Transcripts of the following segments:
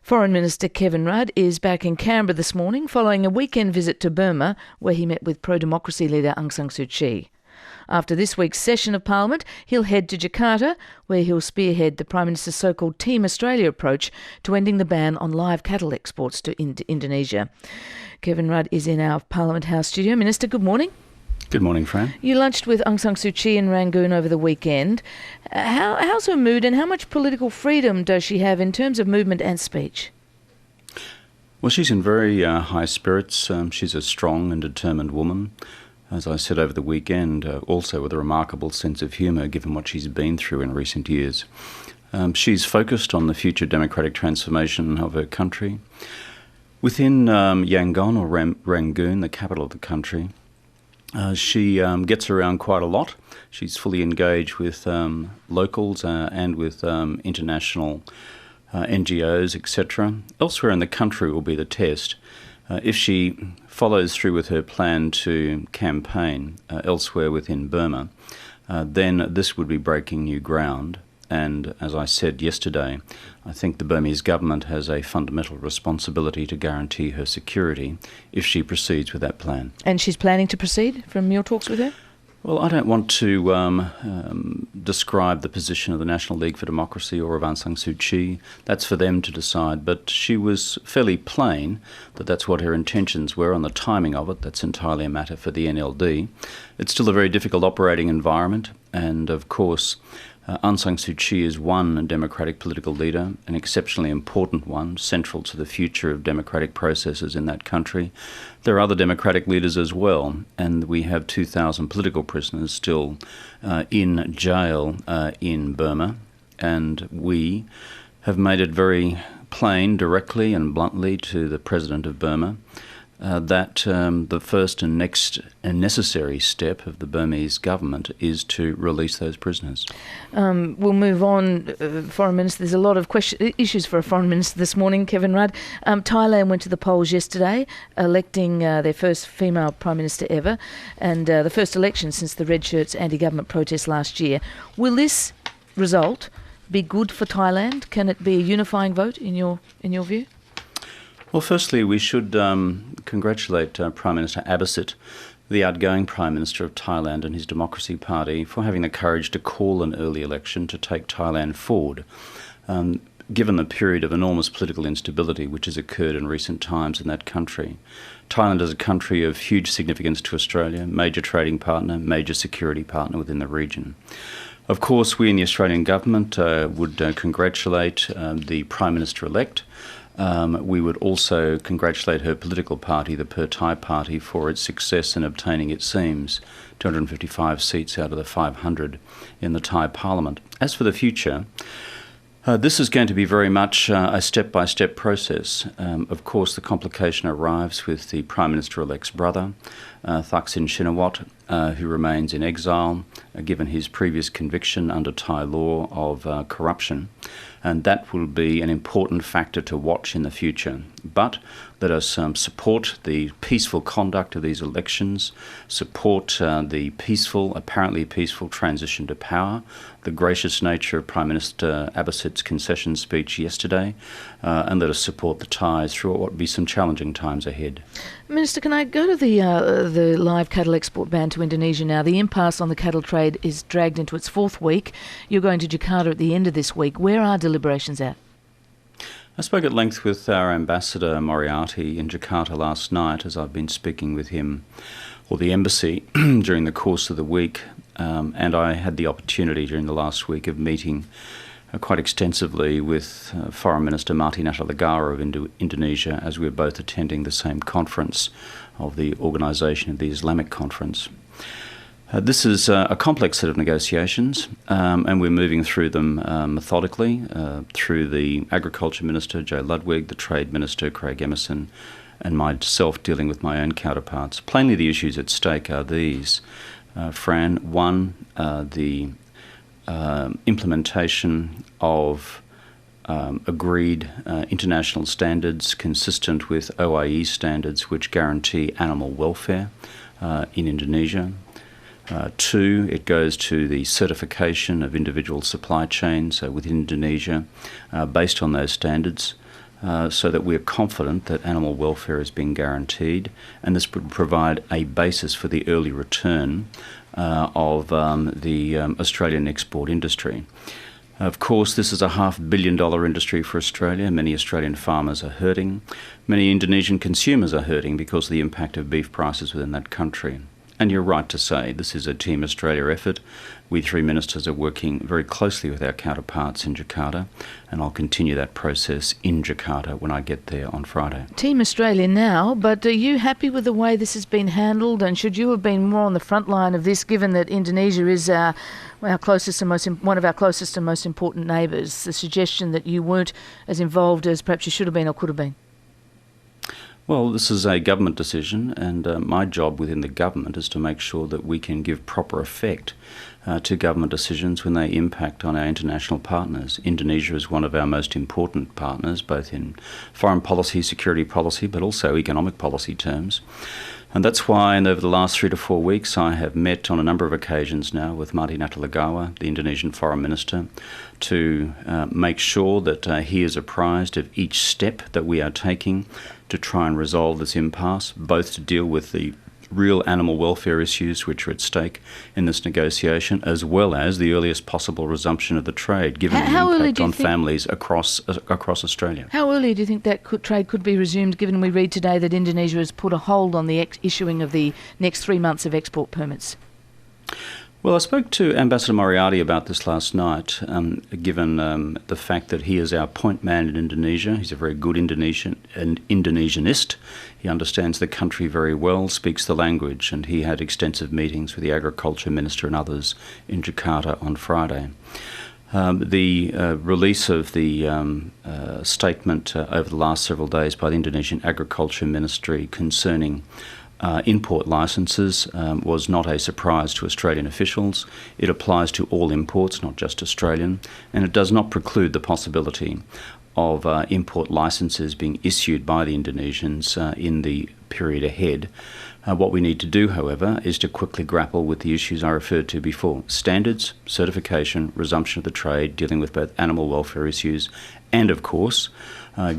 Foreign Minister Kevin Rudd is back in Canberra this morning following a weekend visit to Burma, where he met with pro-democracy leader Aung San Suu Kyi. After this week's session of Parliament, he'll head to Jakarta, where he'll spearhead the Prime Minister's so-called Team Australia approach to ending the ban on live cattle exports to Indonesia. Kevin Rudd is in our Parliament House studio. Minister, good morning. Good morning, Fran. You lunched with Aung San Suu Kyi in Rangoon over the weekend. How's her mood and how much political freedom does she have in terms of movement and speech? Well, she's in very high spirits. She's a strong and determined woman. As I said over the weekend, also with a remarkable sense of humour given what she's been through in recent years. She's focused on the future democratic transformation of her country. Within Yangon, or Rangoon, the capital of the country, she gets around quite a lot. She's fully engaged with locals and with international NGOs, etc. Elsewhere in the country will be the test. If she follows through with her plan to campaign elsewhere within Burma, then this would be breaking new ground. And as I said yesterday, I think the Burmese government has a fundamental responsibility to guarantee her security if she proceeds with that plan. And she's planning to proceed from your talks with her? Well, I don't want to describe the position of the National League for Democracy or of Aung San Suu Kyi. That's for them to decide. But she was fairly plain that that's what her intentions were. On the timing of it, that's entirely a matter for the NLD. It's still a very difficult operating environment. And, of course, Aung San Suu Kyi is one democratic political leader, an exceptionally important one, central to the future of democratic processes in that country. There are other democratic leaders as well, and we have 2,000 political prisoners still in jail in Burma, and we have made it very plain, directly and bluntly to the President of Burma that the first and next and necessary step of the Burmese government is to release those prisoners. We'll move on, Foreign Minister. There's a lot of issues for a Foreign Minister this morning, Kevin Rudd. Thailand went to the polls yesterday, electing their first female Prime Minister ever, and the first election since the Red Shirts' anti-government protests last year. Will this result be good for Thailand? Can it be a unifying vote in your view? Well, firstly, we should congratulate Prime Minister Abhisit, the outgoing Prime Minister of Thailand, and his Democracy Party for having the courage to call an early election to take Thailand forward. Given the period of enormous political instability which has occurred in recent times in that country, Thailand is a country of huge significance to Australia, major trading partner, major security partner within the region. Of course, we in the Australian government would congratulate the Prime Minister-elect. We would also congratulate her political party, the Per Thai Party, for its success in obtaining, it seems, 255 seats out of the 500 in the Thai Parliament. As for the future, this is going to be very much a step-by-step process. Of course, the complication arrives with the Prime Minister-elect's brother, Thaksin Shinawatra, who remains in exile, given his previous conviction under Thai law of corruption. And that will be an important factor to watch in the future. But let us support the peaceful conduct of these elections, support the peaceful, apparently peaceful transition to power, the gracious nature of Prime Minister Abhisit's concession speech yesterday, and let us support the Thais through what will be some challenging times ahead. Minister, can I go to the live cattle export ban to Indonesia now? The impasse on the cattle trade is dragged into its fourth week. You're going to Jakarta at the end of this week. Where are deliberations at? I spoke at length with our ambassador Moriarty in Jakarta last night as I've been speaking with him, or the embassy, during the course of the week, and I had the opportunity during the last week of meeting quite extensively with Foreign Minister Marty Natalegawa of Indonesia, as we were both attending the same conference of the Organisation of the Islamic Conference. This is a complex set of negotiations, and we're moving through them methodically through the Agriculture Minister, Joe Ludwig, the Trade Minister, Craig Emerson, and myself dealing with my own counterparts. Plainly, the issues at stake are these, Fran. One, the implementation of agreed international standards consistent with OIE standards which guarantee animal welfare in Indonesia. Two, it goes to the certification of individual supply chains within Indonesia based on those standards. so that we're confident that animal welfare is being guaranteed, and this would provide a basis for the early return of the Australian export industry. Of course, this is a $500 million industry for Australia. Many Australian farmers are hurting. Many Indonesian consumers are hurting because of the impact of beef prices within that country. And you're right to say this is a Team Australia effort. We three ministers are working very closely with our counterparts in Jakarta, and I'll continue that process in Jakarta when I get there on Friday. Team Australia now, but are you happy with the way this has been handled, and should you have been more on the front line of this, given that Indonesia is one of our closest and most important neighbours? The suggestion that you weren't as involved as perhaps you should have been or could have been. Well, this is a government decision, and my job within the government is to make sure that we can give proper effect to government decisions when they impact on our international partners. Indonesia is one of our most important partners, both in foreign policy, security policy, but also economic policy terms. And that's why, over the last 3 to 4 weeks, I have met on a number of occasions now with Marty Natalegawa, the Indonesian Foreign Minister, to make sure that he is apprised of each step that we are taking to try and resolve this impasse, both to deal with the real animal welfare issues which are at stake in this negotiation, as well as the earliest possible resumption of the trade, given the impact on families across Australia. How early do you think that trade could be resumed, given we read today that Indonesia has put a hold on the issuing of the next 3 months of export permits? Well, I spoke to Ambassador Moriarty about this last night, given the fact that he is our point man in Indonesia. He's a very good Indonesianist. He understands the country very well, speaks the language, and he had extensive meetings with the Agriculture Minister and others in Jakarta on Friday. The release of the statement over the last several days by the Indonesian Agriculture Ministry concerning import licences was not a surprise to Australian officials. It applies to all imports, not just Australian, and it does not preclude the possibility of import licences being issued by the Indonesians in the period ahead. What we need to do, however, is to quickly grapple with the issues I referred to before: standards, certification, resumption of the trade, dealing with both animal welfare issues, and, of course,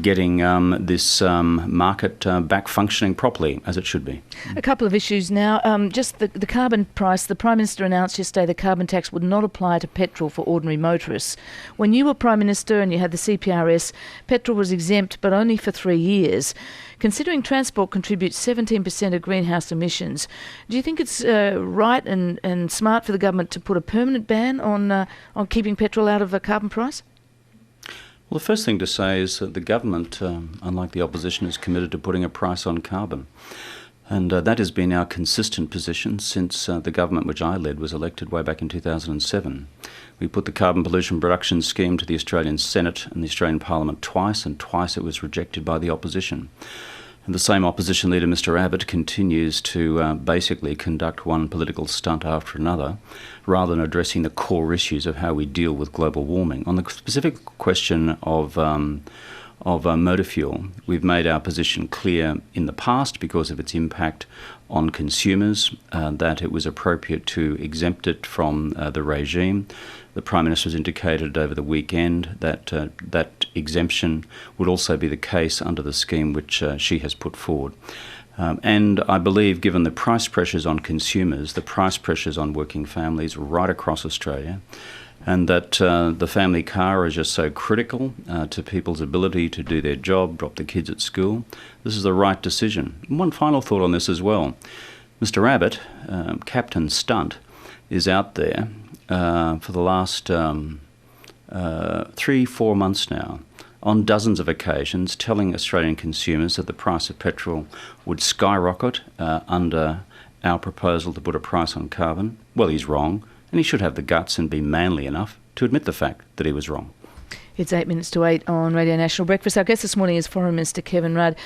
getting this market back functioning properly as it should be. A couple of issues now. Just the carbon price. The Prime Minister announced yesterday the carbon tax would not apply to petrol for ordinary motorists. When you were Prime Minister and you had the CPRS, petrol was exempt, but only for 3 years. Considering transport contributes 17% of greenhouse emissions, do you think it's right and smart for the government to put a permanent ban on keeping petrol out of a carbon price? Well, the first thing to say is that the government, unlike the opposition, is committed to putting a price on carbon. And that has been our consistent position since the government which I led was elected way back in 2007. We put the Carbon Pollution Reduction Scheme to the Australian Senate and the Australian Parliament twice, and twice it was rejected by the opposition. And the same opposition leader, Mr Abbott, continues to basically conduct one political stunt after another, rather than addressing the core issues of how we deal with global warming. On the specific question of motor fuel, we've made our position clear in the past because of its impact on consumers, that it was appropriate to exempt it from the regime. The Prime Minister has indicated over the weekend that that exemption would also be the case under the scheme which she has put forward. And I believe, given the price pressures on consumers, the price pressures on working families right across Australia, and that the family car is just so critical to people's ability to do their job, drop the kids at school, this is the right decision. And one final thought on this as well. Mr Abbott, Captain Stunt, is out there for the last 3-4 months now, on dozens of occasions, telling Australian consumers that the price of petrol would skyrocket under our proposal to put a price on carbon. Well, he's wrong, and he should have the guts and be manly enough to admit the fact that he was wrong. It's 8 minutes to 8 on Radio National Breakfast. Our guest this morning is Foreign Minister Kevin Rudd.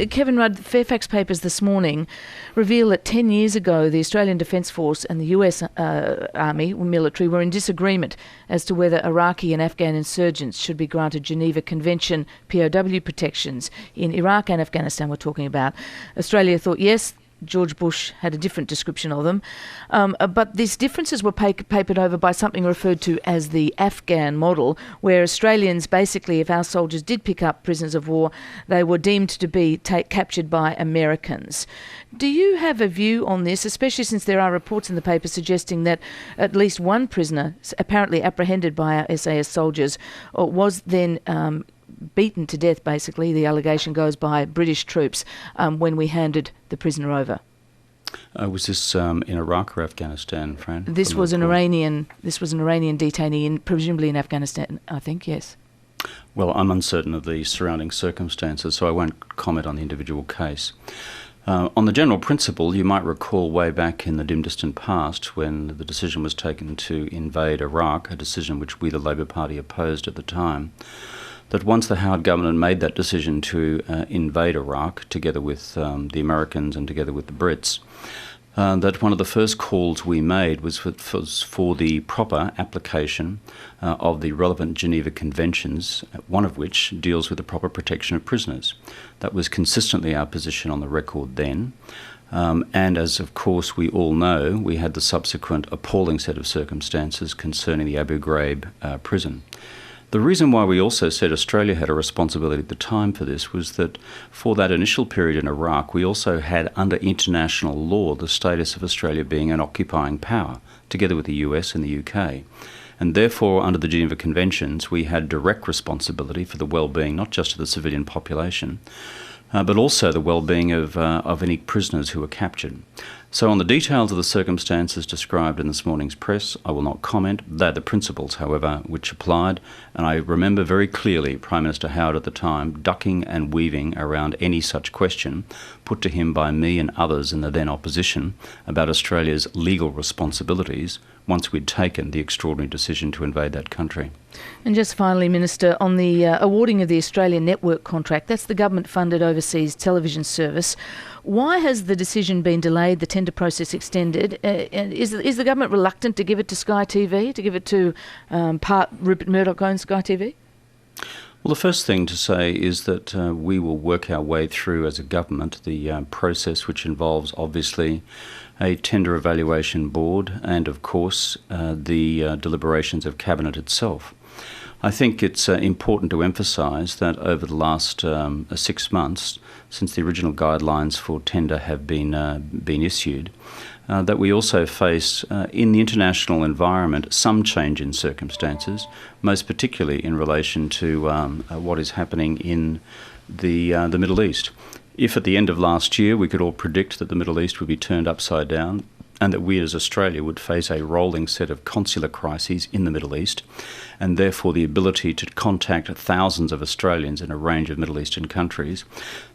Kevin Rudd, the Fairfax papers this morning reveal that 10 years ago the Australian Defence Force and the US Army military were in disagreement as to whether Iraqi and Afghan insurgents should be granted Geneva Convention POW protections in Iraq and Afghanistan we're talking about. Australia thought yes, George Bush had a different description of them. But these differences were papered over by something referred to as the Afghan model, where Australians, basically, if our soldiers did pick up prisoners of war, they were deemed to be captured by Americans. Do you have a view on this, especially since there are reports in the paper suggesting that at least one prisoner, apparently apprehended by our SAS soldiers, was then beaten to death, basically, the allegation goes, by British troops when we handed the prisoner over? Was this in Iraq or Afghanistan, Fran? This was an Iranian detainee, presumably in Afghanistan, I think, yes. Well, I'm uncertain of the surrounding circumstances, so I won't comment on the individual case. On the general principle, you might recall way back in the dim distant past when the decision was taken to invade Iraq, a decision which we, the Labor Party, opposed at the time, that once the Howard government made that decision to invade Iraq, together with the Americans and together with the Brits, that one of the first calls we made was for the proper application of the relevant Geneva Conventions, one of which deals with the proper protection of prisoners. That was consistently our position on the record then. And as, of course, we all know, we had the subsequent appalling set of circumstances concerning the Abu Ghraib prison. The reason why we also said Australia had a responsibility at the time for this was that for that initial period in Iraq, we also had under international law the status of Australia being an occupying power, together with the US and the UK. And therefore, under the Geneva Conventions, we had direct responsibility for the well-being not just of the civilian population, but also the well-being of any prisoners who were captured. So on the details of the circumstances described in this morning's press, I will not comment. They're the principles, however, which applied, and I remember very clearly Prime Minister Howard at the time ducking and weaving around any such question put to him by me and others in the then opposition about Australia's legal responsibilities once we'd taken the extraordinary decision to invade that country. And just finally, Minister, on the awarding of the Australian network contract, that's the government-funded overseas television service. Why has the decision been delayed, the tender process extended? Is the government reluctant to give it to Sky TV, to give it to part Rupert Murdoch-owned Sky TV? Well, the first thing to say is that we will work our way through as a government the process which involves obviously a tender evaluation board and, of course, the deliberations of Cabinet itself. I think it's important to emphasise that over the last 6 months, since the original guidelines for tender have been issued, that we also face, in the international environment, some change in circumstances, most particularly in relation to what is happening in the Middle East. If at the end of last year we could all predict that the Middle East would be turned upside down and that we as Australia would face a rolling set of consular crises in the Middle East, and therefore the ability to contact thousands of Australians in a range of Middle Eastern countries,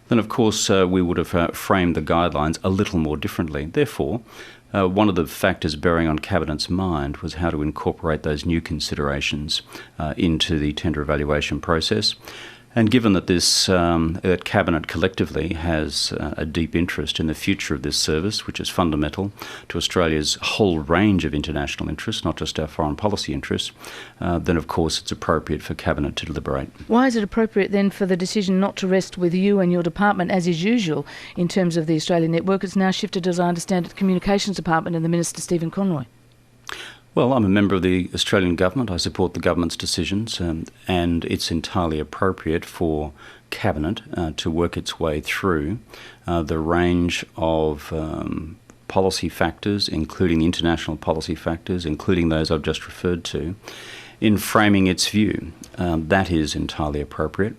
then of course we would have framed the guidelines a little more differently. Therefore, one of the factors bearing on Cabinet's mind was how to incorporate those new considerations into the tender evaluation process. And given that that Cabinet collectively has a deep interest in the future of this service, which is fundamental to Australia's whole range of international interests, not just our foreign policy interests, then of course it's appropriate for Cabinet to deliberate. Why is it appropriate then for the decision not to rest with you and your department as is usual in terms of the Australian network? It's now shifted, as I understand it, to the Communications Department and the Minister Stephen Conroy. Well, I'm a member of the Australian government. I support the government's decisions, and it's entirely appropriate for Cabinet to work its way through the range of policy factors, including the international policy factors, including those I've just referred to, in framing its view. That is entirely appropriate.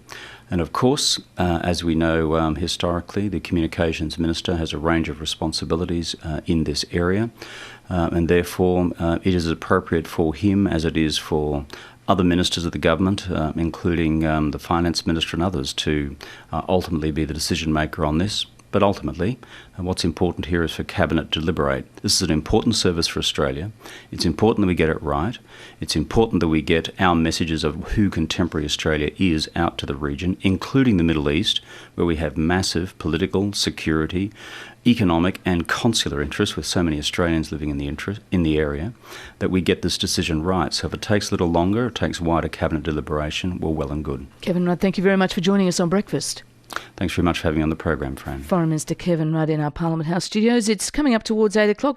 And of course, as we know historically, the Communications Minister has a range of responsibilities in this area, and therefore it is appropriate for him, as it is for other ministers of the government, including the Finance Minister and others, to ultimately be the decision maker on this. But ultimately, what's important here is for Cabinet to deliberate. This is an important service for Australia. It's important that we get it right. It's important that we get our messages of who contemporary Australia is out to the region, including the Middle East, where we have massive political, security, economic and consular interests with so many Australians living in the area, that we get this decision right. So if it takes a little longer, it takes wider Cabinet deliberation, well and good. Kevin Rudd, thank you very much for joining us on Breakfast. Thanks very much for having me on the program, Fran. Foreign Minister Kevin Rudd in our Parliament House studios. It's coming up towards 8 o'clock.